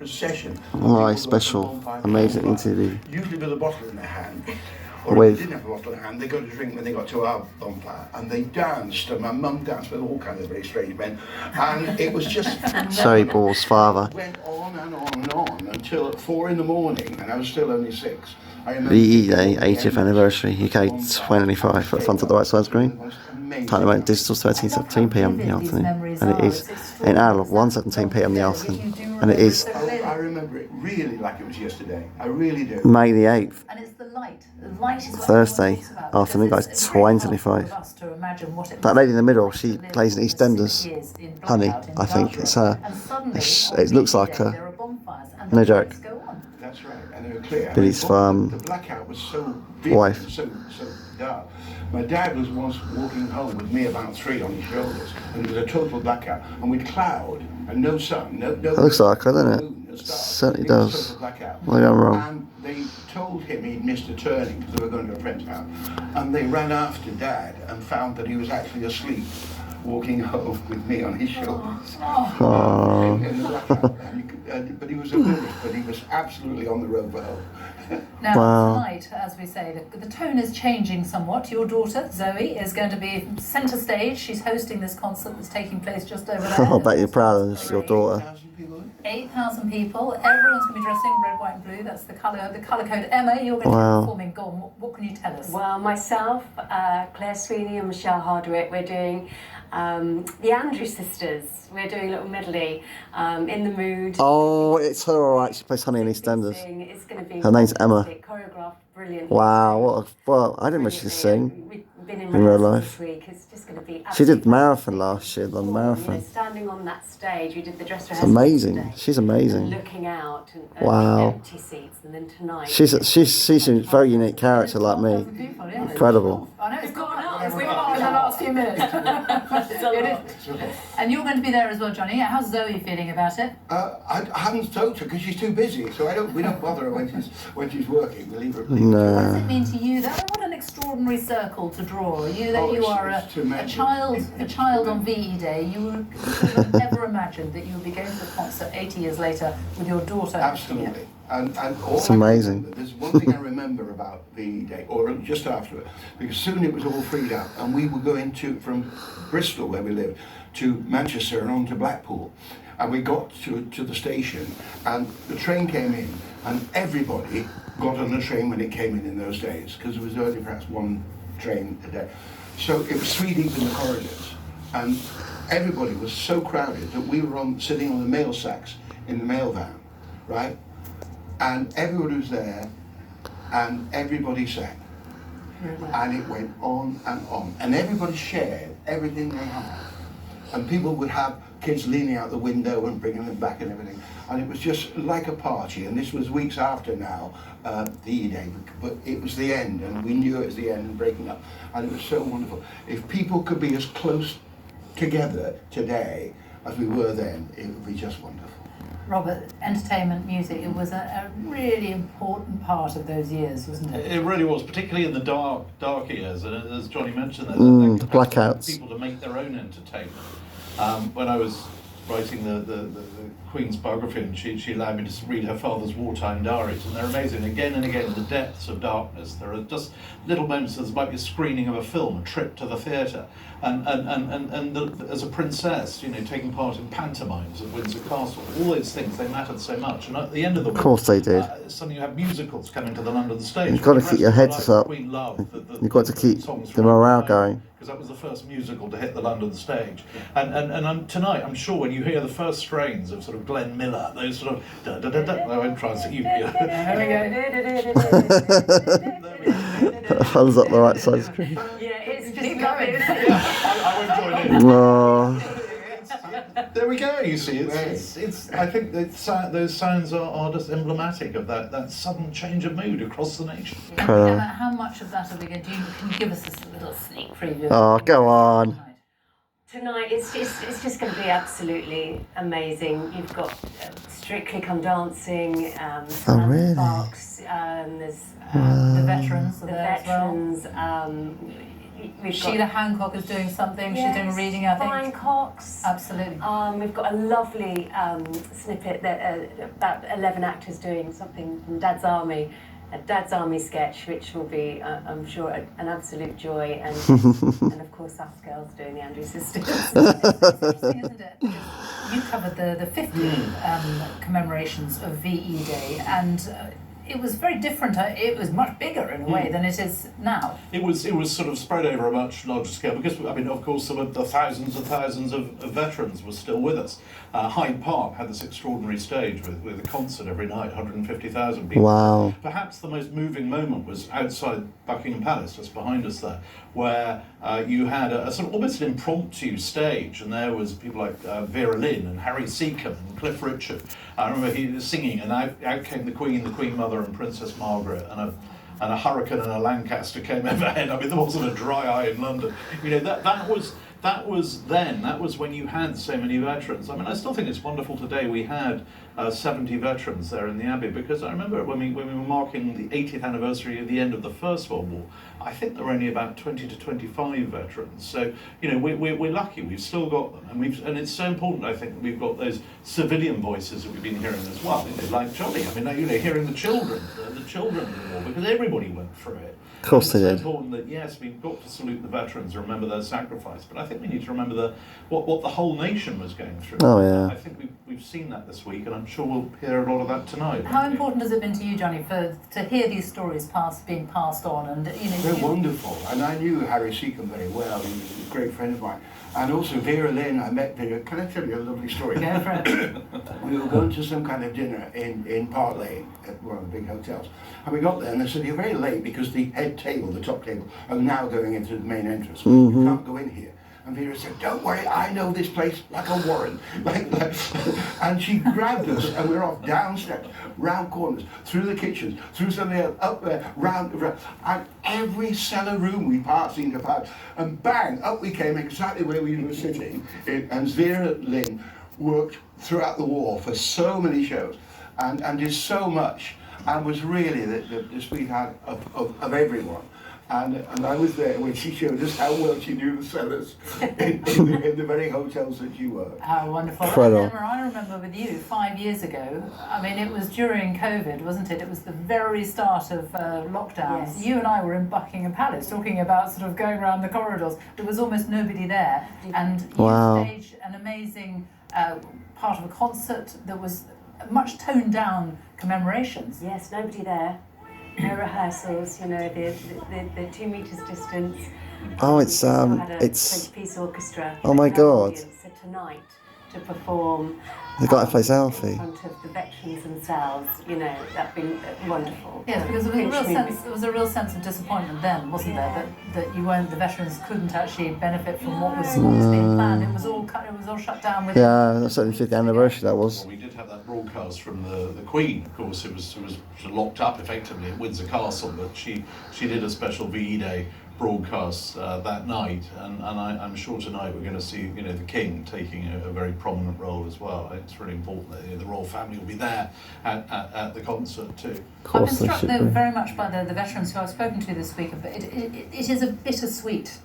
procession. My special, amazing interview. Usually with a bottle in their hand. Or With- if they didn't have a bottle in their hand, they got a drink when they got to our bonfire. And they danced, and my mum danced with all kinds of very strange men. And it was just... Zoe Bruce Father. Went on and on and on until at 4 in the morning, and I was still only 6. I remember VE Day, 80th anniversary, UK 2025, at the front of the right side screen. Time to make digital 13:17 p.m. in the afternoon, and it is in analog 1:17 p.m. in the afternoon, and it is I remember it really like it was yesterday. I really do. May the 8th, And it's the light. The light is what Thursday everyone talks about, afternoon, because guys, it's very hard for 2025. us to imagine what it That must lady in the be middle, like she to live plays in for 6 EastEnders. years in Honey, blackout, in I think darkness. it's her. And suddenly, It looks on like VE Day, her. there are bonfires and No the joke. lights go on. That's right, and they were clear. Billy's I mean, farm. The blackout was so big, Wife. and so dark. My dad was once walking home with me about 3 on his shoulders, and it was a total blackout, and with cloud and no sun, no. That looks like her, doesn't it? moon, no stars. Certainly It was does. total blackout. Well, I'm wrong. And they told him he'd missed a turning because they were going to a friend's house, and they ran after Dad and found that he was actually asleep, walking home with me on his shoulders. In the blackout. And but he was a witness, but he was absolutely on the road for home. Now, Wow. tonight, as we say, the tone is changing somewhat. Your daughter, Zoe, is going to be centre stage. She's hosting this concert that's taking place just over there. I bet you're proud of your daughter. 1,000 people. 8,000 people. Everyone's going to be dressing red, white, and blue. That's the colour code. Emma, you're going to Wow. be performing. Go on, what can you tell us? Well, myself, Claire Sweeney and Michelle Hardwick, we're doing the Andrew Sisters. We're doing a little medley, In the Mood. Oh, it's her alright, she plays Honey in EastEnders. It's going to be Her name's Emma. fantastic, choreographed brilliant. Wow, I didn't know she could sing. We've been in in real rehearsal life. this week. It's just going to be She did absolutely marathon last year, the wonderful. marathon. You know, standing on that stage, we did the dress It's rehearsal amazing. yesterday, She's and amazing. looking out and Wow. empty seats, and then tonight. She's a very unique character like me. People, yeah. Incredible. I know it's gone up. It's We've gone gone up in the up. last few minutes. It is. And you're going to be there as well, Johnny. How's Zoe feeling about it? I haven't told her because she's too busy, so we don't bother her when she's working. We leave her. What does No. it mean to you? What an extraordinary circle to draw. You that Oh, you are it's tremendous. a child on VE Day. You would have never imagined that you would be going to a concert 80 years later with your daughter. Absolutely. And all It's I amazing. remember, there's one thing I remember about VE Day, or just after it, because soon it was all freed up, and we were going from Bristol, where we lived, to Manchester and on to Blackpool. And we got to the station, and the train came in, and everybody got on the train when it came in those days, because it was only perhaps one train a day. So it was 3 deep in the corridors, and everybody was so crowded that we were sitting on the mail sacks in the mail van, right? And everybody was there, and everybody sang. And it went on, and everybody shared everything they had. And people would have kids leaning out the window and bringing them back and everything. And it was just like a party, and this was weeks after now, the day, but it was the end, and we knew it was the end and breaking up, and it was so wonderful. If people could be as close together today as we were then, it would be just wonderful. Robert, entertainment, music, it was a really important part of those years, wasn't it? It really was, particularly in the dark years, and as Johnny mentioned, that The capacity for blackouts. people to make their own entertainment. When I was writing the Queen's biography, and she allowed me to read her father's wartime diaries, and they're amazing. Again and again, in the depths of darkness, there are just little moments. There might be a screening of a film, a trip to the theatre, and as a princess, you know, taking part in pantomimes at Windsor Castle. All those things, they mattered so much. And at the end of the week, Of course they did. suddenly you have musicals coming to the London stage. You've got to The keep your rest of heads the night, up. Queen loved the You've got to keep songs the from morale London, going. because that was the first musical to hit the London stage. And tonight, I'm sure when you hear the first strains of sort of Glenn Miller, those sort of da da da da, I won't try and sing you. There Thumbs up the right side screen. Yeah, it's just Keep going. I won't join in. Oh, There we go. You see, it's. I think that those sounds are just emblematic of that sudden change of mood across the nation. Emma, how much of that are we going to do? Can you give us a little sneak preview? oh, go on. Tonight, it's just going to be absolutely amazing. You've got Strictly Come Dancing, Samantha really? Sparks, there's The veterans are the there as well. veterans. we've Sheila got Hancock is doing something. yes, She's doing a reading, I think. Brian Cox. Absolutely. We've got a lovely snippet that about 11 actors doing something from Dad's Army, a Dad's Army sketch, which will be, I'm sure, an absolute joy. And and of course, us girls doing the Andrews Sisters. It's interesting, isn't it? Because you covered the 50th commemorations of VE Day, and it was very different. It was much bigger in a way than it is now. It was sort of spread over a much larger scale because, I mean, of course, some of the thousands and thousands of veterans were still with us. Hyde Park had this extraordinary stage with a concert every night, 150,000 people. Wow. Perhaps the most moving moment was outside Buckingham Palace, just behind us there, where you had a sort of almost an impromptu stage, and there was people like Vera Lynn and Harry Seacombe and Cliff Richard. I remember he was singing, and out came the Queen Mother and Princess Margaret, and a hurricane and a Lancaster came overhead. I mean, there wasn't a dry eye in London. You know, that was when you had so many veterans. I mean, I still think it's wonderful today. We had 70 veterans there in the Abbey, because I remember when we were marking the 80th anniversary of the end of the First World War, I think there were only about 20 to 25 veterans. So, you know, we're lucky. We've still got them, and it's so important, I think, that we've got those civilian voices that we've been hearing as well. You know, like Johnny. I mean, you know, hearing the children of the war, because everybody went through it. Of course they did. It's so important that, yes, we've got to salute the veterans and remember their sacrifice, but I think we need to remember what the whole nation was going through. Oh, yeah. I think we've seen that this week, and I'm sure we'll hear a lot of that tonight. How important has it been to you, Johnny, to hear these stories being passed on? And you know, They're wonderful, and I knew Harry Seacombe very well. He was a great friend of mine, and also Vera Lynn. I met Vera. Can I tell you a lovely story? Go for it. We were going to some kind of dinner in Park Lane at one of the big hotels, and we got there, and they said, "You're very late because the head table, the top table, are now going into the main entrance. You can't go in here." And Vera said, "Don't worry, I know this place like a warren." And she grabbed us, and we were off down steps, round corners, through the kitchens, through something else, up there, round, and every cellar room we seemed to pass, and bang, up we came exactly where we were sitting. And Vera Lynn worked throughout the war for so many shows, and did so much, and was really the sweetheart of everyone. And I was there when she showed us how well she knew the cellars in the very hotels that you were. How wonderful. Incredible. And Emma, I remember with you 5 years ago, I mean, it was during COVID, wasn't it? It was the very start of lockdowns. Yes. You and I were in Buckingham Palace talking about sort of going around the corridors. There was almost nobody there. And you Wow. staged an amazing part of a concert that was much toned down commemorations. Yes, nobody there. No rehearsals, you know, the 2 meters distance. Oh, it's We still had a it's 20-piece orchestra. Oh my and an God. audience. So tonight, to perform the guy who plays in Alfie. front of the veterans themselves, you know, that'd been wonderful. Yes, because there was a real sense of disappointment then, wasn't there, that the veterans couldn't actually benefit from what was being planned. It was all shut down with. Yeah, that's certainly 50th anniversary. That was. Well, we did have that broadcast from the Queen. Of course, it was locked up effectively at Windsor Castle, but she did a special VE Day broadcast that night, and I'm sure tonight we're going to see, you know, the King taking a very prominent role as well. It's really important that, you know, the royal family will be there at the concert too. Of course I've been they struck should though be. very much by the veterans who I've spoken to this week. But it is a bittersweet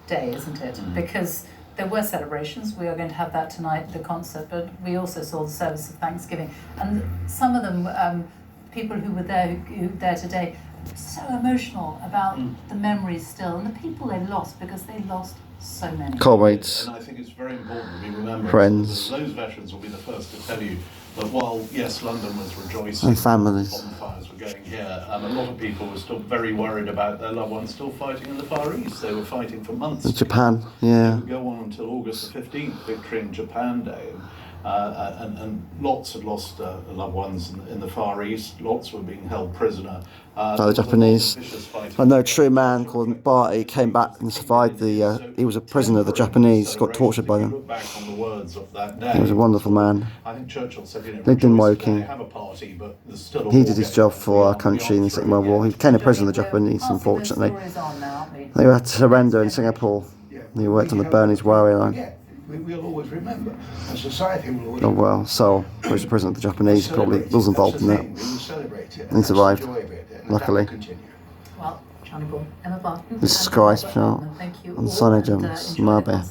day, isn't it? Because there were celebrations. We are going to have that tonight, the concert, but we also saw the service of Thanksgiving, and some of them, people who were there today, so emotional about the memories still and the people they lost, because they lost so many. Comrades. And I think it's very important that we remember Friends. that those veterans will be the first to tell you that while, yes, London was rejoicing, And families. bonfires were going here, a lot of people were still very worried about their loved ones still fighting in the Far East. They were fighting for months. Japan, yeah. It would go on until August the 15th, Victory in Japan Day. And lots had lost loved ones in the Far East. Lots were being held prisoner. The Japanese. I know a true man called Barty came back and survived he was a prisoner of the Japanese, got tortured by them. Look back on the words of that day. He was a wonderful man. I think Churchill said, you know, Lived in rejoice Woking. today, have a party, but there's still a He war did his going job on. for our country in the Second World War. He became a prisoner of the Japanese, Passing those unfortunately. stories on now, aren't we? They had to surrender in Singapore. He worked on the Bernese Railway line. Yeah, we'll always remember, and society will always Oh well, so he was a prisoner of the Japanese, probably was involved in that. We will celebrate it. He survived, Enjoy it, and luckily. that will continue. Well, Johnny Ball, Emma Barton, The Sky Shot, thank you and all, Sonny and, Jones, enjoy my the baby. concert.